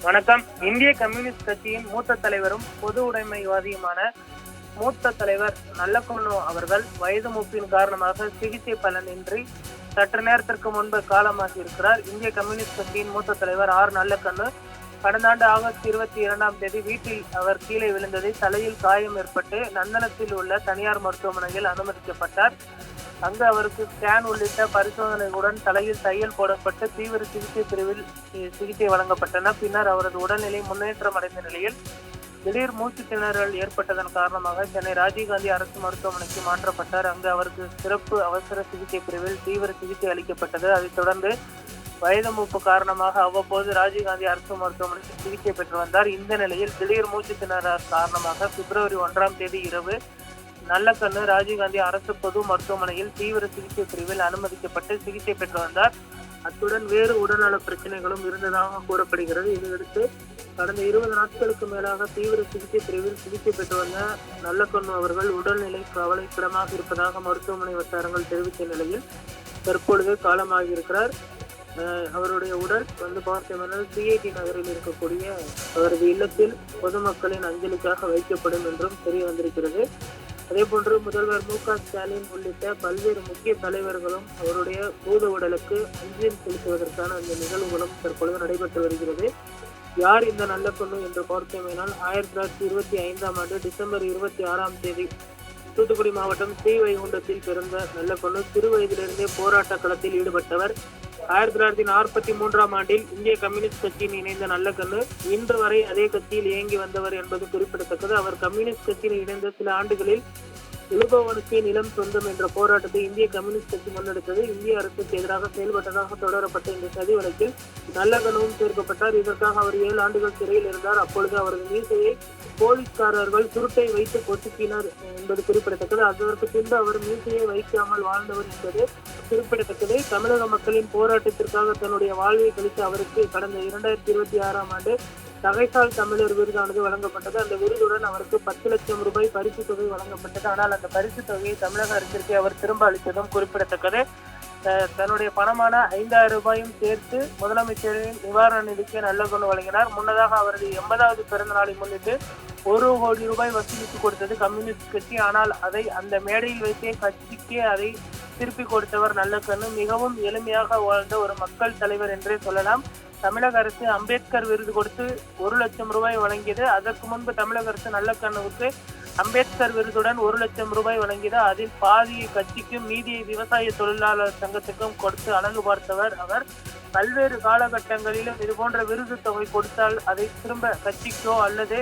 வணக்கம். இந்திய கம்யூனிஸ்ட் கட்சியின் மூத்த தலைவரும் பொது உடைமைவாதியுமான மூத்த தலைவர் நல்லக்கண்ணு அவர்கள் வயது மூப்பின் காரணமாக சிகிச்சை பலனின்றி சற்று நேரத்திற்கு முன்பு காலமாகி இருக்கிறார். இந்திய கம்யூனிஸ்ட் கட்சியின் மூத்த தலைவர் நல்லக்கண்ணு கடந்த ஆண்டு ஆகஸ்ட் 22ஆம் தேதி வீட்டில் அவர் கீழே விழுந்ததில் தலையில் காயம் ஏற்பட்டு நந்தனத்தில் உள்ள தனியார் மருத்துவமனையில் அனுமதிக்கப்பட்டார். அங்கு அவருக்கு ஸ்கேன் உள்ளிட்ட பரிசோதனைகளுடன் தலையில் தையல் போடப்பட்டு தீவிர சிகிச்சை பிரிவில் சிகிச்சை வழங்கப்பட்டன. பின்னர் அவரது உடல்நிலை முன்னேற்றம் அடைந்த நிலையில் திடீர் மூச்சு திணறல் ஏற்பட்டதன் காரணமாக சென்னை ராஜீவ்காந்தி அரசு மருத்துவமனைக்கு மாற்றப்பட்டார். அங்கு அவருக்கு சிறப்பு அவசர சிகிச்சை பிரிவில் தீவிர சிகிச்சை அளிக்கப்பட்டது. அதைத் தொடர்ந்து வயது மூப்பு காரணமாக அவ்வப்போது ராஜீவ்காந்தி அரசு மருத்துவமனைக்கு சிகிச்சை பெற்று வந்தார். இந்த நிலையில் திடீர் மூச்சு திணறல் காரணமாக பிப்ரவரி 1ஆம் தேதி இரவு நல்லக்கண்ணு ராஜீவ்காந்தி அரசு பொது மருத்துவமனையில் தீவிர சிகிச்சை பிரிவில் அனுமதிக்கப்பட்டு சிகிச்சை பெற்று வந்தார். அத்துடன் வேறு உடல்நல பிரச்சனைகளும் இருந்ததாக கூறப்படுகிறது. இதையடுத்து கடந்த 20 நாட்களுக்கு மேலாக தீவிர சிகிச்சை பிரிவில் சிகிச்சை பெற்று வந்த நல்லக்கண்ணு அவர்கள் உடல்நிலை கவலைக்கிடமாக இருப்பதாக மருத்துவமனை வட்டாரங்கள் தெரிவித்த நிலையில் தற்பொழுது காலமாகியிருக்கிறார். அவருடைய உடல் பார்த்தோம்னால் சிஐடி நகரில் இருக்கக்கூடிய அவரது இல்லத்தில் பொதுமக்களின் அஞ்சலிக்காக வைக்கப்படும் என்றும் தெரிய வந்திருக்கிறது. அதே போன்று முதல்வர் மு.க.ஸ்டாலின் உள்ளிட்ட பல்வேறு முக்கிய தலைவர்களும் அவருடைய பூத உடலுக்கு அஞ்சலி செலுத்துவதற்கான அந்த நிகழ்வுகளும் தற்பொழுது நடைபெற்று வருகிறது. யார் இந்த நல்லக்கண்ணு என்று பார்த்தோமேனால் 1925ஆம் ஆண்டு டிசம்பர் 26ஆம் தேதி தூத்துக்குடி மாவட்டம் ஸ்ரீவைகுண்டத்தில் பிறந்த நல்லக்கண்ணு சிறு வயதிலிருந்தே போராட்ட களத்தில் ஈடுபட்டவர். 1943ஆம் ஆண்டில் இந்திய கம்யூனிஸ்ட் கட்சியில் இணைந்த நல்லக்கண்ணு இன்று வரை அதே கட்சியில் இயங்கி வந்தவர் என்பது குறிப்பிடத்தக்கது. அவர் கம்யூனிஸ்ட் கட்சியில் இணைந்த சில ஆண்டுகளில் இழுபவனுக்கு நிலம் சொந்தம் என்ற போராட்டத்தை இந்திய கம்யூனிஸ்ட் கட்சி முன்னெடுத்தது. இந்திய அரசுக்கு எதிராக செயல்பட்டதாக தொடரப்பட்ட இந்த சதி வழக்கில் நல்லக்கண்ணுவும் சேர்க்கப்பட்டார். இதற்காக அவர் 7 ஆண்டுகள் சிறையில் இருந்தார். அப்பொழுது அவரது மீசையை போலீஸ்காரர்கள் சுருட்டை வைத்து பொசுக்கினர் என்பது குறிப்பிடத்தக்கது. அதற்கு பின்பு அவர் மீசையை வைக்காமல் வாழ்ந்தவர் என்பது குறிப்பிடத்தக்கது. தமிழக மக்களின் போராட்டத்திற்காக தன்னுடைய வாழ்வை கழித்து அவருக்கு கடந்த 2026ஆம் ஆண்டு தகைசால் தமிழர் விருதானது வழங்கப்பட்டது. அந்த விருதுடன் அவருக்கு 10 லட்சம் ரூபாய் பரிசு தொகை வழங்கப்பட்டது. ஆனால் அந்த பரிசு தொகையை தமிழக அரசிற்கு அவர் திரும்ப அளித்ததும் குறிப்பிடத்தக்கது. தன்னுடைய பணமான 5000 ரூபாயும் சேர்த்து முதலமைச்சரின் நிவாரண நிதிக்கு நல்லக்கண்ணு வழங்கினார். முன்னதாக அவரது 80வது பிறந்த நாளை முன்னிட்டு 1 கோடி ரூபாய் வசூலித்து கொடுத்தது கம்யூனிஸ்ட் கட்சி. ஆனால் அதை அந்த மேடையில் வைத்தே கட்சிக்கு அதை திருப்பி கொடுத்தவர் நல்லக்கண்ணு. மிகவும் எளிமையாக வாழ்ந்த ஒரு மக்கள் தலைவர் என்றே சொல்லலாம். தமிழக அரசு அம்பேத்கர் விருது கொடுத்து 1 லட்சம் ரூபாய் வழங்கியது. அதற்கு முன்பு தமிழக அரசு நல்லக்கண்ணுவுக்கு அம்பேத்கர் விருதுடன் 1 லட்சம் ரூபாய் வழங்கியது. அதில் பாதியை கட்சிக்கும் மீதியை விவசாய தொழிலாளர் சங்கத்துக்கும் கொடுத்து அழகு பார்த்தவர் அவர். பல்வேறு காலகட்டங்களிலும் இது போன்ற விருது தொகை கொடுத்தால் அதை திரும்ப கட்சிக்கோ அல்லது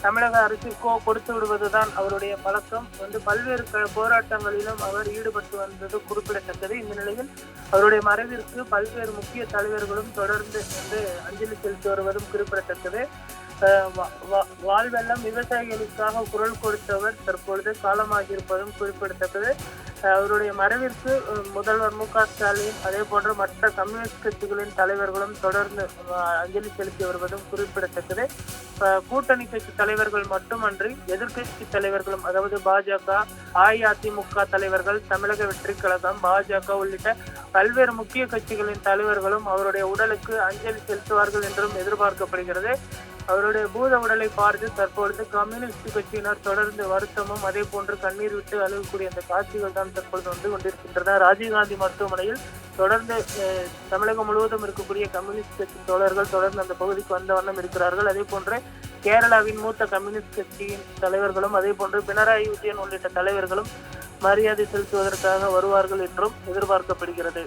தமிழக அரசிற்கோ கொடுத்து விடுவதுதான் அவருடைய பழக்கம். பல்வேறு போராட்டங்களிலும் அவர் ஈடுபட்டு வந்தது குறிப்பிடத்தக்கது. இந்த நிலையில் அவருடைய மறைவிற்கு பல்வேறு முக்கிய தலைவர்களும் தொடர்ந்து அஞ்சலி செலுத்தி வருவதும் குறிப்பிடத்தக்கது. வாழ்வெல்லாம் விவசாயிகளுக்காக குரல் கொடுத்தவர் தற்பொழுது காலமாகியிருப்பதும் குறிப்பிடத்தக்கது. அவருடைய மறைவிற்கு முதல்வர் மு.க.ஸ்டாலின் அதே போன்று மற்ற கம்யூனிஸ்ட் கட்சிகளின் தலைவர்களும் தொடர்ந்து அஞ்சலி செலுத்தி வருவதும் குறிப்பிடத்தக்கது. கூட்டணி கட்சி தலைவர்கள் மட்டுமன்றி எதிர்கட்சி தலைவர்களும் அதாவது பாஜக, அஇஅதிமுக தலைவர்கள், தமிழக வெற்றி கழகம், பாஜக உள்ளிட்ட பல்வேறு முக்கிய கட்சிகளின் தலைவர்களும் அவருடைய உடலுக்கு அஞ்சலி செலுத்துவார்கள் என்றும் எதிர்பார்க்கப்படுகிறது. அவருடைய பூத உடலை பார்த்து தற்பொழுது கம்யூனிஸ்ட் கட்சியினர் தொடர்ந்து வருத்தமும் அதே போன்று கண்ணீர் விட்டு அழுகக்கூடிய அந்த காட்சிகள் தான் தற்பொழுது வந்து கொண்டிருக்கின்றன. ராஜீவ்காந்தி மருத்துவமனையில் தொடர்ந்து தமிழகம் முழுவதும் இருக்கக்கூடிய கம்யூனிஸ்ட் கட்சி தோழர்கள் தொடர்ந்து அந்த பகுதிக்கு வந்த வண்ணம் இருக்கிறார்கள். அதே போன்று கேரளாவின் மூத்த கம்யூனிஸ்ட் கட்சியின் தலைவர்களும் அதே போன்று பினராயி விஜயன் உள்ளிட்ட தலைவர்களும் மரியாதை செலுத்துவதற்காக வருவார்கள் என்றும் எதிர்பார்க்கப்படுகிறது.